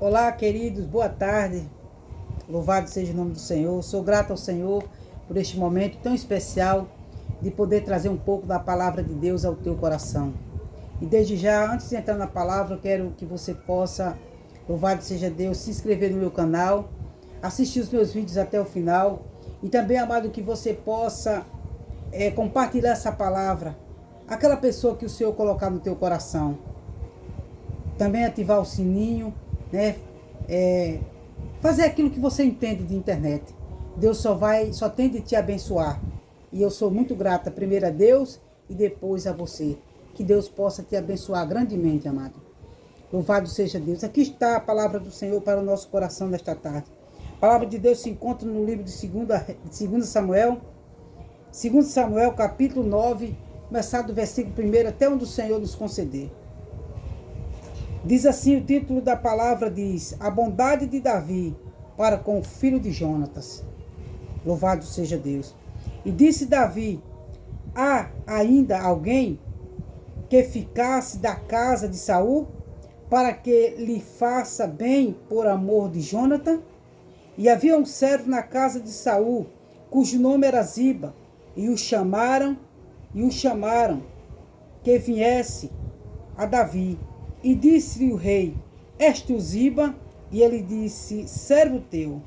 Olá, queridos, boa tarde. Louvado seja o nome do Senhor. Sou grato ao Senhor por este momento tão especial de poder trazer um pouco da palavra de Deus ao teu coração. E desde já, antes de entrar na palavra, eu quero que você possa, louvado seja Deus, se inscrever no meu canal, assistir os meus vídeos até o final e também, amado, que você possa compartilhar essa palavra aquela pessoa que o Senhor colocar no teu coração. Também ativar o sininho, né? Fazer aquilo que você entende de internet. Deus só tem de te abençoar. E eu sou muito grata, primeiro a Deus e depois a você. Que Deus possa te abençoar grandemente, amado. Louvado seja Deus. Aqui está a palavra do Senhor para o nosso coração nesta tarde. A palavra de Deus se encontra no livro de 2 Samuel. 2 Samuel, capítulo 9, começar do versículo 1 até onde o Senhor nos conceder. Diz assim o título da palavra, diz: A bondade de Davi para com o filho de Jonatas. Louvado seja Deus. E disse Davi: há ainda alguém que ficasse da casa de Saul para que lhe faça bem por amor de Jonatã? E havia um servo na casa de Saul, cujo nome era Ziba, e o chamaram que viesse a Davi. E disse-lhe o rei: És tu Ziba? E ele disse: servo teu.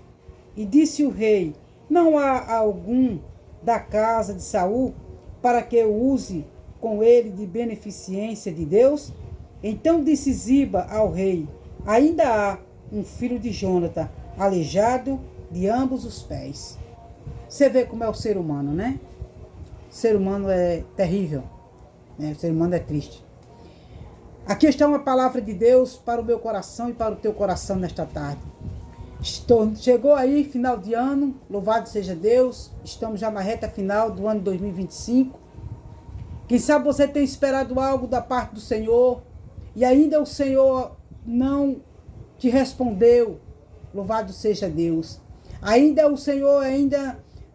E disse o rei: não há algum da casa de Saul para que eu use com ele de beneficência de Deus? Então disse Ziba ao rei: ainda há um filho de Jonatã, aleijado de ambos os pés. Você vê como é o ser humano, né? O ser humano é terrível, né? O ser humano é triste. Aqui está uma palavra de Deus para o meu coração e para o teu coração nesta tarde. Chegou aí, final de ano, louvado seja Deus. Estamos já na reta final do ano 2025. Quem sabe você tem esperado algo da parte do Senhor e ainda o Senhor não te respondeu. Louvado seja Deus. Ainda o Senhor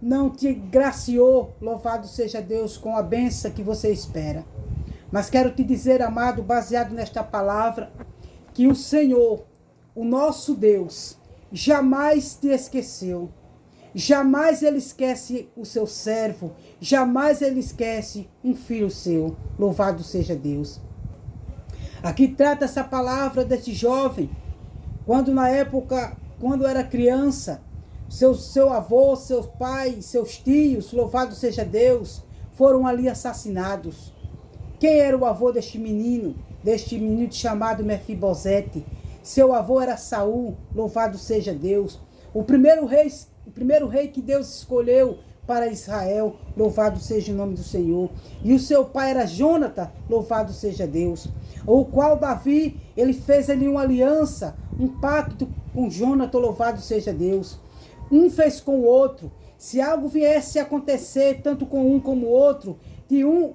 não te graciou. Louvado seja Deus com a bênção que você espera. Mas quero te dizer, amado, baseado nesta palavra, que o Senhor, o nosso Deus, jamais te esqueceu. Jamais Ele esquece o seu servo. Jamais Ele esquece um filho seu. Louvado seja Deus. Aqui trata essa palavra deste jovem, quando era criança, seu avô, seu pai, seus tios, louvado seja Deus, foram ali assassinados. Quem era o avô deste menino chamado Mefibosete? Seu avô era Saul, louvado seja Deus. O primeiro rei que Deus escolheu para Israel, louvado seja o nome do Senhor. E o seu pai era Jonatã, louvado seja Deus. O qual Davi, ele fez ali uma aliança, um pacto com Jonatã, louvado seja Deus. Um fez com o outro. Se algo viesse a acontecer, tanto com um como o outro, de um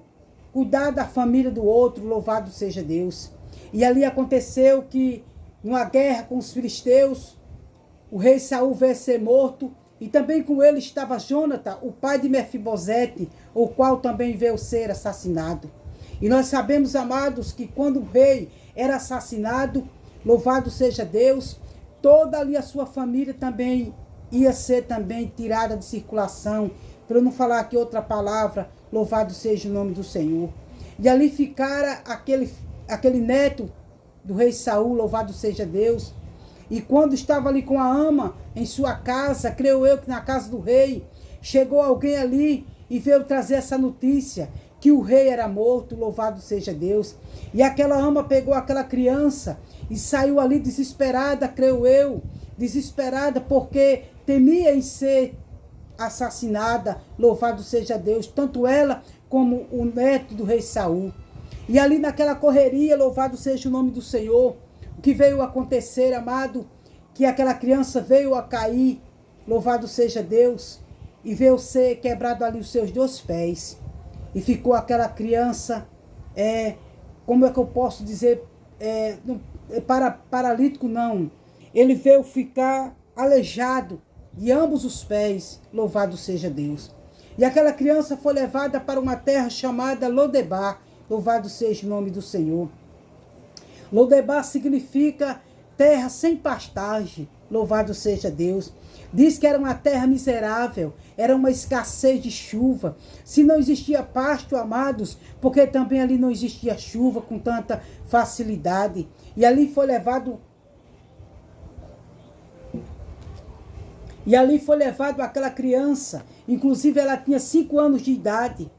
cuidar da família do outro, louvado seja Deus. E ali aconteceu que, numa guerra com os filisteus, o rei Saul veio ser morto, e também com ele estava Jonatã, o pai de Mefibosete, o qual também veio ser assassinado. E nós sabemos, amados, que quando o rei era assassinado, louvado seja Deus, toda ali a sua família também ia ser também tirada de circulação, para eu não falar aqui outra palavra, louvado seja o nome do Senhor. E ali ficara aquele neto do rei Saul, louvado seja Deus. E quando estava ali com a ama em sua casa, creio eu que na casa do rei, chegou alguém ali e veio trazer essa notícia, que o rei era morto, louvado seja Deus. E aquela ama pegou aquela criança e saiu ali desesperada, creio eu, desesperada porque temia em ser assassinada, louvado seja Deus, tanto ela como o neto do rei Saul. E ali naquela correria, louvado seja o nome do Senhor, o que veio acontecer, amado, que aquela criança veio a cair, louvado seja Deus, e veio ser quebrado ali os seus 2 pés, e ficou aquela criança, como é que eu posso dizer, paralítico não, ele veio ficar aleijado de ambos os pés, louvado seja Deus. E aquela criança foi levada para uma terra chamada Lodebar, louvado seja o nome do Senhor. Lodebar significa terra sem pastagem, louvado seja Deus. Diz que era uma terra miserável, era uma escassez de chuva. Se não existia pasto, amados, porque também ali não existia chuva com tanta facilidade. E ali foi levado aquela criança, inclusive ela tinha 5 anos de idade.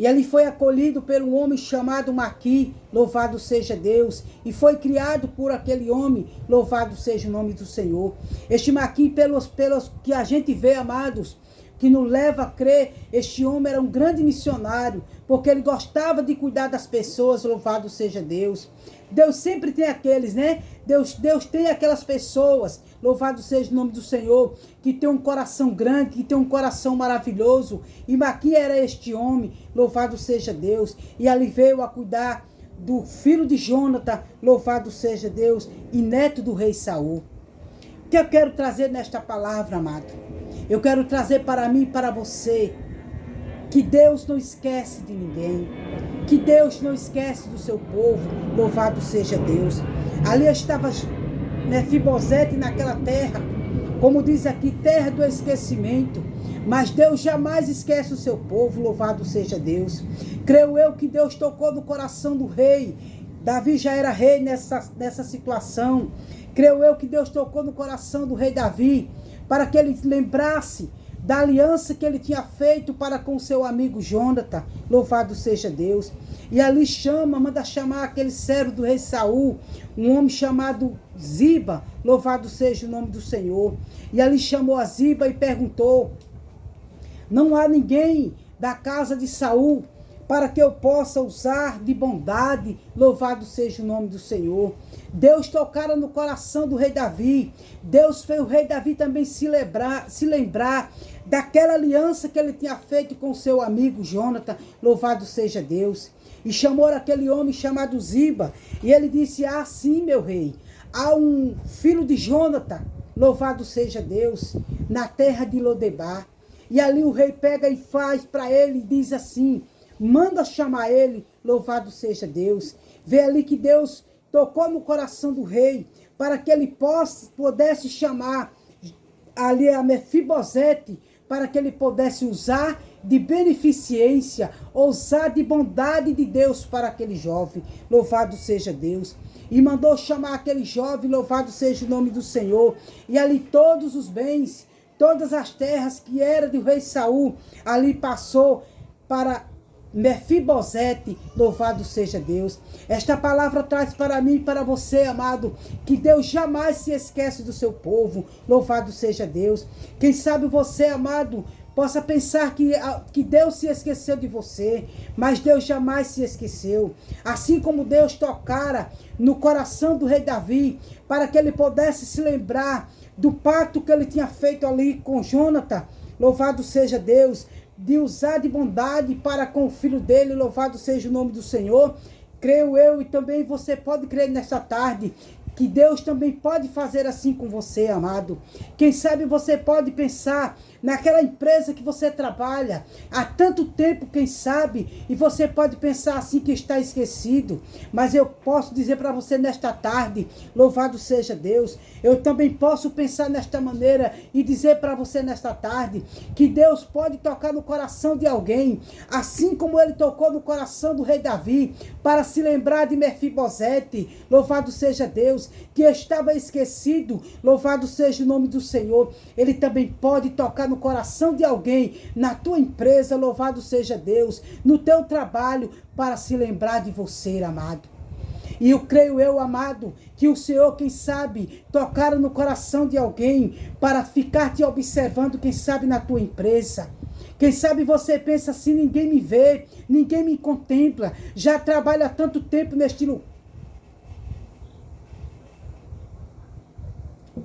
E ali foi acolhido por um homem chamado Maqui, louvado seja Deus. E foi criado por aquele homem, louvado seja o nome do Senhor. Este Maqui, pelos que a gente vê, amados, que nos leva a crer, este homem era um grande missionário, porque ele gostava de cuidar das pessoas, louvado seja Deus. Deus sempre tem aqueles, né? Deus tem aquelas pessoas, louvado seja o nome do Senhor, que tem um coração grande, que tem um coração maravilhoso. E Maqui era este homem, louvado seja Deus. E ali veio a cuidar do filho de Jonathan, louvado seja Deus, e neto do rei Saul. O que eu quero trazer nesta palavra, amado? Eu quero trazer para mim e para você que Deus não esquece de ninguém, que Deus não esquece do seu povo, louvado seja Deus. Ali estava Mefibosete naquela terra, como diz aqui, terra do esquecimento, mas Deus jamais esquece o seu povo, louvado seja Deus. Creio eu que Deus tocou no coração do rei, Davi já era rei nessa situação. Creio eu que Deus tocou no coração do rei Davi, para que ele lembrasse da aliança que ele tinha feito para com seu amigo Jonathan, louvado seja Deus. E ali manda chamar aquele servo do rei Saul, um homem chamado Ziba, louvado seja o nome do Senhor. E ali chamou a Ziba e perguntou: não há ninguém da casa de Saul para que eu possa usar de bondade, louvado seja o nome do Senhor. Deus tocara no coração do rei Davi. Deus fez o rei Davi também se lembrar daquela aliança que ele tinha feito com seu amigo Jonathan, louvado seja Deus. E chamou aquele homem chamado Ziba, e ele disse: ah, sim, meu rei, há um filho de Jonathan, louvado seja Deus, na terra de Lodebar. E ali o rei pega e faz para ele, e diz assim: manda chamar ele, louvado seja Deus. Vê ali que Deus tocou no coração do rei, para que ele pudesse chamar ali a Mefibosete, para que ele pudesse usar de beneficência, usar de bondade de Deus para aquele jovem, louvado seja Deus. E mandou chamar aquele jovem, louvado seja o nome do Senhor. E ali todos os bens, todas as terras que eram do rei Saul, ali passou para Mefibosete, louvado seja Deus. Esta palavra traz para mim e para você, amado, que Deus jamais se esquece do seu povo, louvado seja Deus. Quem sabe você, amado, possa pensar que Deus se esqueceu de você, mas Deus jamais se esqueceu. Assim como Deus tocara no coração do rei Davi, para que ele pudesse se lembrar do pacto que ele tinha feito ali com Jonathan, louvado seja Deus, de usar de bondade para com o filho dele, louvado seja o nome do Senhor. Creio eu, e também você pode crer nesta tarde, que Deus também pode fazer assim com você, amado. Quem sabe você pode pensar naquela empresa que você trabalha há tanto tempo, quem sabe, e você pode pensar assim que está esquecido. Mas eu posso dizer para você nesta tarde, louvado seja Deus, eu também posso pensar nesta maneira e dizer para você nesta tarde, que Deus pode tocar no coração de alguém, assim como ele tocou no coração do rei Davi, para se lembrar de Mefibosete, louvado seja Deus, que estava esquecido, louvado seja o nome do Senhor. Ele também pode tocar no coração de alguém, na tua empresa, louvado seja Deus, no teu trabalho, para se lembrar de você, amado. E eu creio eu, amado, que o Senhor, quem sabe, tocar no coração de alguém, para ficar te observando, quem sabe, na tua empresa. Quem sabe você pensa assim: ninguém me vê, ninguém me contempla, já trabalho há tanto tempo neste lugar.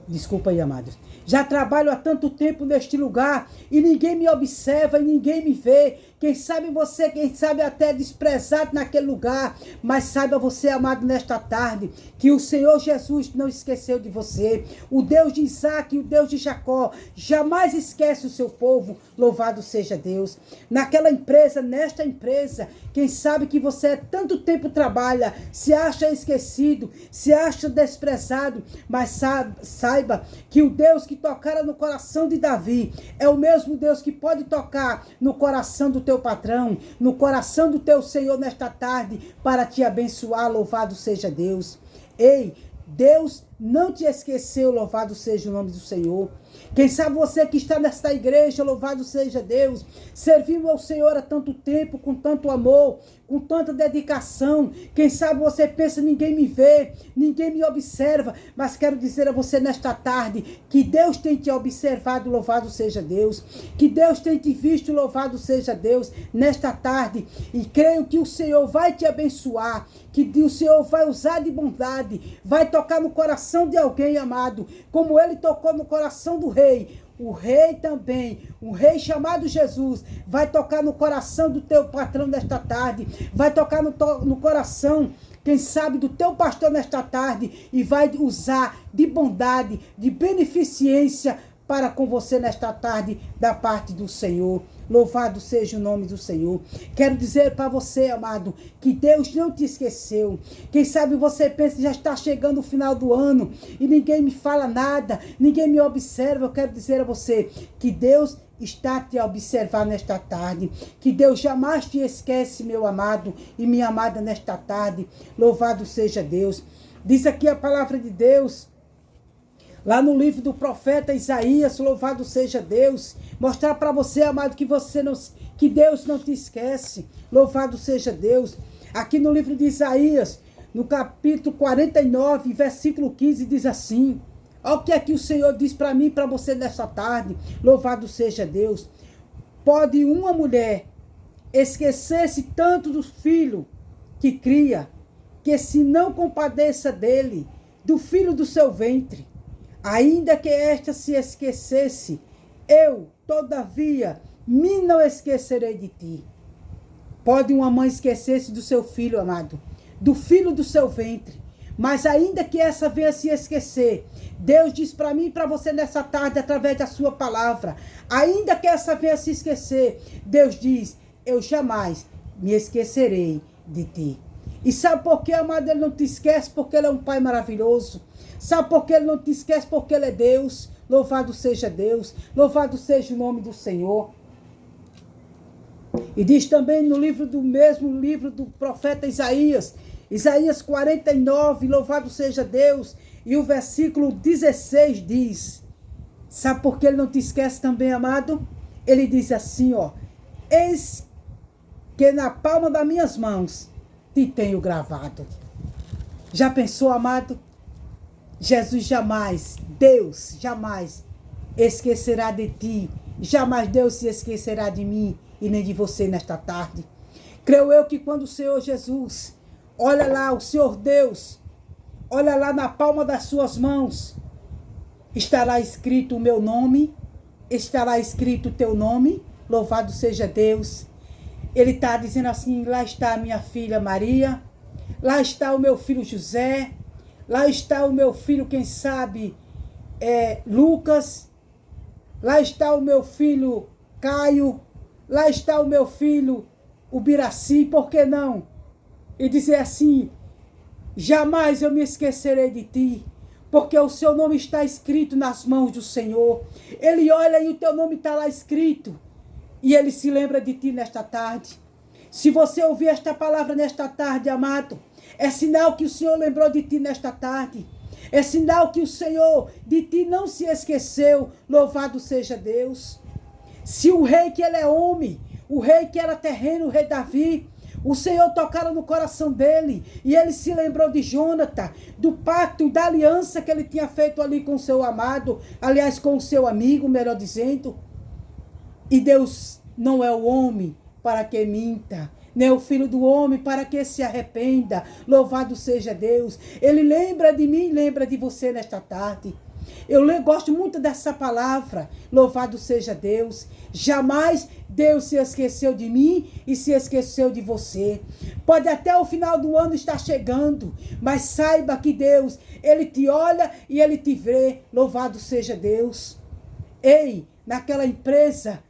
Desculpa aí, amados. Já trabalho há tanto tempo neste lugar e ninguém me observa e ninguém me vê. Quem sabe você, quem sabe até desprezado naquele lugar, mas saiba você, amado, nesta tarde, que o Senhor Jesus não esqueceu de você. O Deus de Isaac e o Deus de Jacó jamais esquece o seu povo. Louvado seja Deus. Naquela empresa, nesta empresa, quem sabe que você há tanto tempo trabalha, se acha esquecido, se acha desprezado, mas saiba que o Deus que tocara no coração de Davi é o mesmo Deus que pode tocar no coração do teu patrão, no coração do teu Senhor nesta tarde, para te abençoar. Louvado seja Deus. Ei, Deus não te esqueceu, louvado seja o nome do Senhor. Quem sabe você que está nesta igreja, louvado seja Deus, servindo ao Senhor há tanto tempo, com tanto amor, com tanta dedicação. Quem sabe você pensa, ninguém me vê, ninguém me observa, mas quero dizer a você nesta tarde, que Deus tem te observado, louvado seja Deus, que Deus tem te visto, louvado seja Deus, nesta tarde, e creio que o Senhor vai te abençoar, que o Senhor vai usar de bondade, vai tocar no coração de alguém, amado, como Ele tocou no coração do rei. O rei também, um rei chamado Jesus, vai tocar no coração do teu patrão nesta tarde, vai tocar no coração, quem sabe, do teu pastor nesta tarde, e vai usar de bondade, de beneficência para com você nesta tarde, da parte do Senhor. Louvado seja o nome do Senhor. Quero dizer para você, amado, que Deus não te esqueceu. Quem sabe você pensa que já está chegando o final do ano e ninguém me fala nada, ninguém me observa. Eu quero dizer a você que Deus está te a observar nesta tarde, que Deus jamais te esquece, meu amado e minha amada, nesta tarde. Louvado seja Deus. Diz aqui a palavra de Deus, lá no livro do profeta Isaías, louvado seja Deus, mostrar para você, amado, que Deus não te esquece, louvado seja Deus. Aqui no livro de Isaías, no capítulo 49, versículo 15, diz assim, olha o que é que o Senhor diz para mim e para você nesta tarde, louvado seja Deus. Pode uma mulher esquecer-se tanto do filho que cria, que se não compadeça dele, do filho do seu ventre, ainda que esta se esquecesse, eu, todavia, me não esquecerei de ti. Pode uma mãe esquecer-se do seu filho, amado, do filho do seu ventre, mas ainda que essa venha se esquecer, Deus diz para mim e para você nessa tarde, através da sua palavra, ainda que essa venha se esquecer, Deus diz, eu jamais me esquecerei de ti. E sabe por que, amado, Ele não te esquece? Porque Ele é um Pai maravilhoso. Sabe por que Ele não te esquece? Porque Ele é Deus. Louvado seja Deus. Louvado seja o nome do Senhor. E diz também no mesmo livro do profeta Isaías, Isaías 49, louvado seja Deus. E o versículo 16 diz, sabe por que Ele não te esquece também, amado? Ele diz assim, ó, eis que na palma das minhas mãos te tenho gravado. Já pensou, amado? Jesus jamais, Deus jamais esquecerá de ti. Jamais Deus se esquecerá de mim e nem de você nesta tarde. Creio eu que quando o Senhor Jesus, olha lá, o Senhor Deus, olha lá na palma das suas mãos, estará escrito o meu nome, estará escrito o teu nome, louvado seja Deus. Ele está dizendo assim, lá está a minha filha Maria, lá está o meu filho José, lá está o meu filho, quem sabe, Lucas, lá está o meu filho Caio, lá está o meu filho Ubiraci, por que não? E dizer assim, jamais eu me esquecerei de ti, porque o seu nome está escrito nas mãos do Senhor. Ele olha e o teu nome está lá escrito. E Ele se lembra de ti nesta tarde. Se você ouvir esta palavra nesta tarde, amado, é sinal que o Senhor lembrou de ti nesta tarde. É sinal que o Senhor de ti não se esqueceu. Louvado seja Deus. Se o rei que ele é homem, o rei que era terreno, o rei Davi, o Senhor tocara no coração dele. E ele se lembrou de Jônatan, do pacto e da aliança que ele tinha feito ali com o seu amado. Aliás, com o seu amigo, melhor dizendo. E Deus não é o homem para que minta, nem o filho do homem para que se arrependa. Louvado seja Deus. Ele lembra de mim, lembra de você nesta tarde. Gosto muito dessa palavra. Louvado seja Deus. Jamais Deus se esqueceu de mim e se esqueceu de você. Pode até o final do ano estar chegando, mas saiba que Deus, Ele te olha e Ele te vê. Louvado seja Deus. Ei, naquela empresa,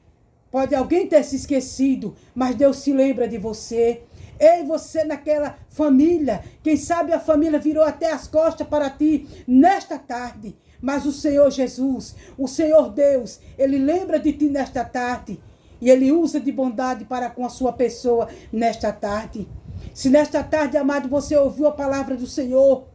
pode alguém ter se esquecido, mas Deus se lembra de você. Ei, você naquela família, quem sabe a família virou até as costas para ti nesta tarde. Mas o Senhor Jesus, o Senhor Deus, Ele lembra de ti nesta tarde. E Ele usa de bondade para com a sua pessoa nesta tarde. Se nesta tarde, amado, você ouviu a palavra do Senhor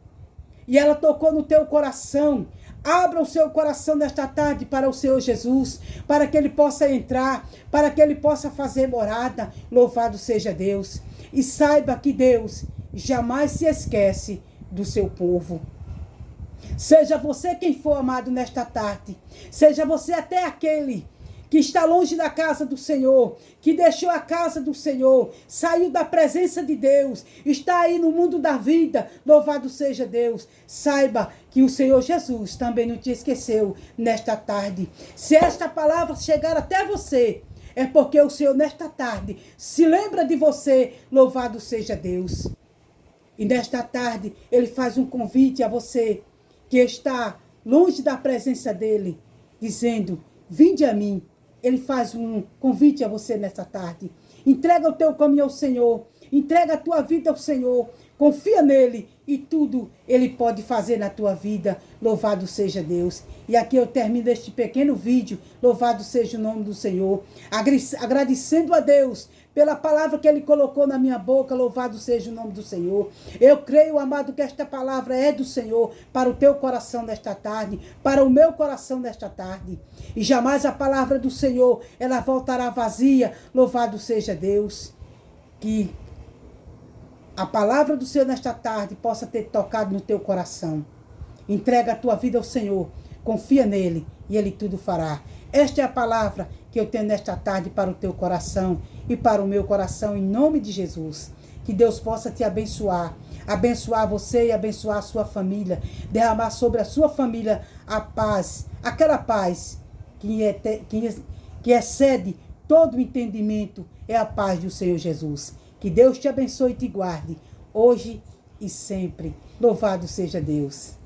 e ela tocou no teu coração, abra o seu coração nesta tarde para o Senhor Jesus, para que Ele possa entrar, para que Ele possa fazer morada. Louvado seja Deus. E saiba que Deus jamais se esquece do seu povo. Seja você quem for, amado, nesta tarde. Seja você até aquele que está longe da casa do Senhor, que deixou a casa do Senhor, saiu da presença de Deus, está aí no mundo da vida. Louvado seja Deus. Saiba que o Senhor Jesus também não te esqueceu nesta tarde. Se esta palavra chegar até você, é porque o Senhor nesta tarde se lembra de você. Louvado seja Deus. E nesta tarde Ele faz um convite a você que está longe da presença dEle, dizendo: vinde a mim. Ele faz um convite a você nesta tarde. Entrega o teu caminho ao Senhor. Entrega a tua vida ao Senhor. Confia nele e tudo Ele pode fazer na tua vida. Louvado seja Deus. E aqui eu termino este pequeno vídeo. Louvado seja o nome do Senhor. Agradecendo a Deus pela palavra que Ele colocou na minha boca. Louvado seja o nome do Senhor. Eu creio, amado, que esta palavra é do Senhor para o teu coração nesta tarde, para o meu coração nesta tarde. E jamais a palavra do Senhor, ela voltará vazia. Louvado seja Deus. Que a palavra do Senhor nesta tarde possa ter tocado no teu coração. Entrega a tua vida ao Senhor. Confia nele e Ele tudo fará. Esta é a palavra que eu tenho nesta tarde para o teu coração e para o meu coração, em nome de Jesus. Que Deus possa te abençoar. Abençoar você e abençoar a sua família. Derramar sobre a sua família a paz. Aquela paz que excede todo o entendimento. É a paz do Senhor Jesus. Que Deus te abençoe e te guarde, hoje e sempre. Louvado seja Deus.